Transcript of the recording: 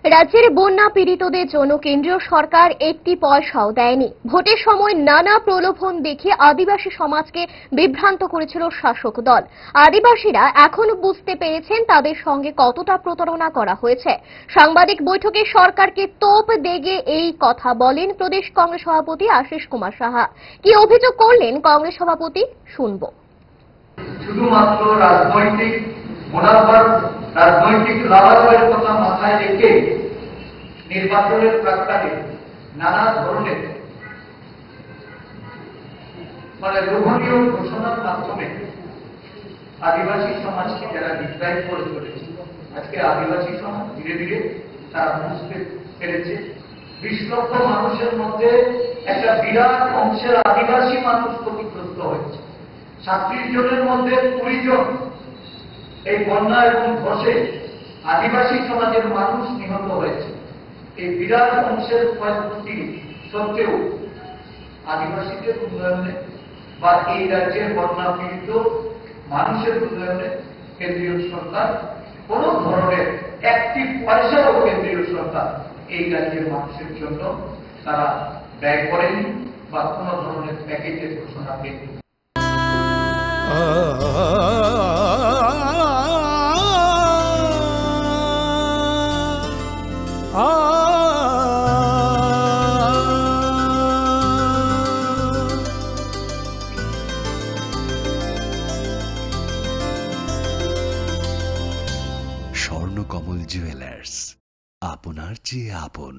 রাজ্যের বন্যা পীড়িতদের জন্য কেন্দ্রীয় সরকার একটি পয়সাও দেয়নি। ভোটের সময় নানা প্রলোভন দেখিয়ে আদিবাসী সমাজকে বিভ্রান্ত করেছিল শাসক দল। আদিবাসীরা এখনো বুঝতে পেরেছেন তাদের সঙ্গে কতটা প্রতারণা করা হয়েছে। সাংবাদিক বৈঠকে সরকারকে তোপ দেগে এই কথা বলেন প্রদেশ কংগ্রেস সভাপতি আশিস কুমার সাহা। কি অভিযোগ করলেন কংগ্রেস সভাপতি শুনব। শুধুমাত্র রাজনৈতিক মুনাফার রাজনৈতিক লাভালাভের কথা মাথায় রেখে নির্বাচনের প্রাক্কালে নানা ধরনের লোভনীয় ঘোষণার মাধ্যমে আদিবাসী সমাজকে যারা নির্যাতিত করে চলেছে, আজকে আদিবাসী সমাজ ধীরে ধীরে তারা বুঝতে পেরেছে 20 লক্ষ মানুষের মধ্যে একটা বিরাট অংশের আদিবাসী মানুষ ক্ষতিগ্রস্ত হয়েছে। 37 জনের মধ্যে 20 জন এই বন্যা এবং ধসে আদিবাসী সমাজের মানুষ নিহত হয়েছে। এই বিরাট অংশের ক্ষয়ক্ষতি সত্ত্বেও আদিবাসীদের উন্নয়নে বা এই রাজ্যের বন্যা পীড়িত মানুষের উন্নয়নে কেন্দ্রীয় সরকার কোন ধরনের একটি পয়সাও কেন্দ্রীয় সরকার এই রাজ্যের মানুষের জন্য তারা ব্যয় করেনি বা কোন ধরনের প্যাকেজের ঘোষণা দেয়নি। স্বর্ণকমল জুয়েলার্স, আপনার চেয়ে আপন।